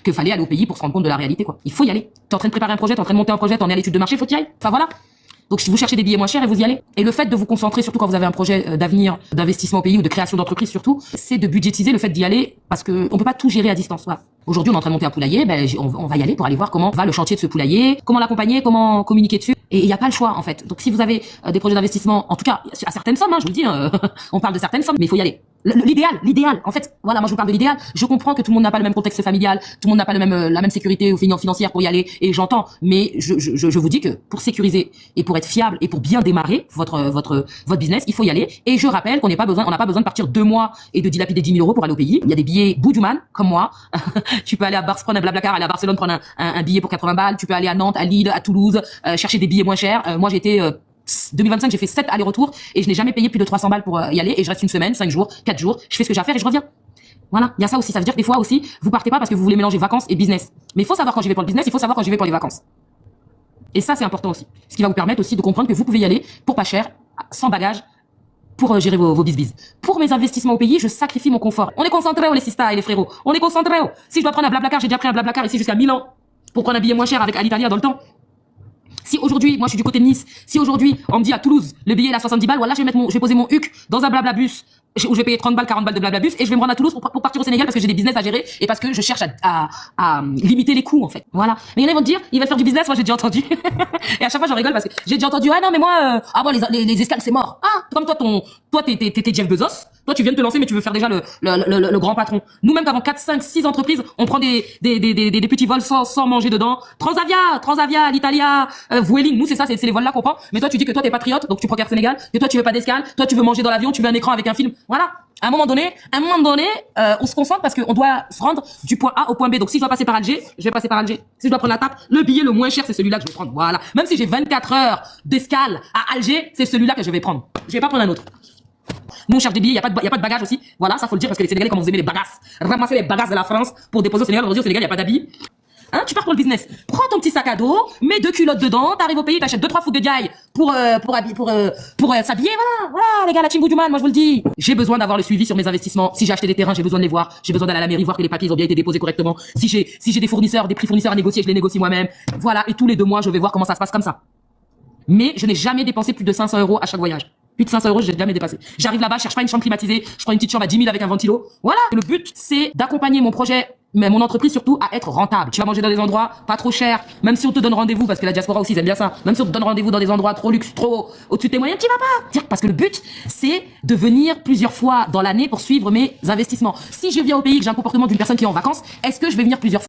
que fallait aller au pays pour se rendre compte de la réalité, quoi. Il faut y aller. T'es en train de préparer un projet, t'es en train de monter un projet, t'en es à l'étude de marché, faut y aller. Enfin voilà. Donc vous cherchez des billets moins chers et vous y allez. Et le fait de vous concentrer, surtout quand vous avez un projet d'avenir, d'investissement au pays ou de création d'entreprise surtout, c'est de budgétiser le fait d'y aller parce que on peut pas tout gérer à distance. Voilà. Aujourd'hui, on est en train de monter un poulailler, on va y aller pour aller voir comment va le chantier de ce poulailler, comment l'accompagner, comment communiquer dessus. Et il n'y a pas le choix en fait. Donc si vous avez des projets d'investissement, en tout cas à certaines sommes, hein, je vous le dis, on parle de certaines sommes, mais il faut y aller. L'idéal, en fait, voilà, moi je vous parle de l'idéal. Je comprends que tout le monde n'a pas le même contexte familial, tout le monde n'a pas la même sécurité ou financière pour y aller, et j'entends. Mais je vous dis que pour sécuriser et pour être fiable et pour bien démarrer votre business, il faut y aller. Et je rappelle qu'on n'a pas besoin de partir 2 mois et de dilapider 10 000 euros pour aller au pays. Il y a des billets Boudouman, comme moi. Tu peux aller à prendre un Blablacar, aller à Barcelone prendre un billet pour 80 balles. Tu peux aller à Nantes, à Lille, à Toulouse, chercher des billets moins chers. Moi j'ai été 2025, j'ai fait 7 allers-retours et je n'ai jamais payé plus de 300 balles pour y aller et je reste une semaine, 5 jours, 4 jours, je fais ce que j'ai à faire et je reviens. Voilà, il y a ça aussi, ça veut dire que des fois aussi, vous partez pas parce que vous voulez mélanger vacances et business. Mais il faut savoir quand j'y vais pour le business, il faut savoir quand j'y vais pour les vacances. Et ça c'est important aussi. Ce qui va vous permettre aussi de comprendre que vous pouvez y aller pour pas cher, sans bagage, pour gérer vos biz-biz. Pour mes investissements au pays, je sacrifie mon confort. On est concentrés, les sistas et les frérots. On est concentrés. Si je dois prendre un Blablacar, j'ai déjà pris un Blablacar ici jusqu'à Milan pour prendre un billet moins cher avec Alitalia dans le temps. Si aujourd'hui, moi je suis du côté de Nice, si aujourd'hui on me dit à Toulouse, le billet il a 70 balles, voilà, je vais poser mon huc dans un Blablabus où je vais payer 30 balles, 40 balles de Blablabus et je vais me rendre à Toulouse pour partir au Sénégal parce que j'ai des business à gérer et parce que je cherche à limiter les coûts en fait. Voilà. Mais il y en a qui vont te dire, ils veulent faire du business, moi j'ai déjà entendu. Et à chaque fois j'en rigole parce que j'ai déjà entendu, ah non mais moi, les escales c'est mort. Ah, comme toi t'es Jeff Bezos, toi tu viens de te lancer mais tu veux faire déjà le grand patron. Nous même qu'avant 4, 5, 6 entreprises, on prend des petits vols sans manger dedans. Transavia, l'Italia, Vueling, nous c'est ça, c'est les vols là qu'on prend. Mais toi tu dis que toi t'es patriote, donc tu prends Air Sénégal, que toi tu veux pas d'escale, toi tu veux manger dans l'avion, tu veux un écran avec un film. Voilà. À un moment donné, on se concentre parce qu'on doit se rendre du point A au point B. Donc si je dois passer par Alger, je vais passer par Alger. Si je dois prendre la tape, le billet le moins cher c'est celui-là que je vais prendre. Voilà. Même si j'ai 24 heures d'escale à Alger, c'est celui-là que je vais prendre. Je vais pas prendre un autre. Nous on cherche des billets, y a pas de bagages aussi. Voilà, ça faut le dire parce que les Sénégalais, comme vous aimez les bagages, ramasser les bagages de la France pour déposer au Sénégal. Aujourd'hui au Sénégal, y a pas d'habits. Hein, tu pars pour le business. Prends ton petit sac à dos, mets 2 culottes dedans, t'arrives au pays, t'achètes 2-3 fous de diaille pour s'habiller, voilà, les gars, la team Boudouman, moi je vous le dis. J'ai besoin d'avoir le suivi sur mes investissements. Si j'ai acheté des terrains, j'ai besoin de les voir. J'ai besoin d'aller à la mairie voir que les papiers ont bien été déposés correctement. Si j'ai des prix fournisseurs à négocier, je les négocie moi-même. Voilà, et tous les 2 mois, je vais voir comment ça se passe comme ça. Mais je n'ai jamais dépensé plus de 500 euros à chaque voyage. Plus de 500 euros, j'ai jamais dépassé. J'arrive là-bas, je cherche pas une chambre climatisée, je prends une petite chambre à 10 000 avec un ventilo. Voilà. Le but, c'est d'accompagner mon projet, mais mon entreprise surtout, à être rentable. Tu vas manger dans des endroits pas trop chers, même si on te donne rendez-vous, parce que la diaspora aussi, ils aiment bien ça. Même si on te donne rendez-vous dans des endroits trop luxe, trop au-dessus de tes moyens, tu vas pas. Parce que le but, c'est de venir plusieurs fois dans l'année pour suivre mes investissements. Si je viens au pays et que j'ai un comportement d'une personne qui est en vacances, est-ce que je vais venir plusieurs fois?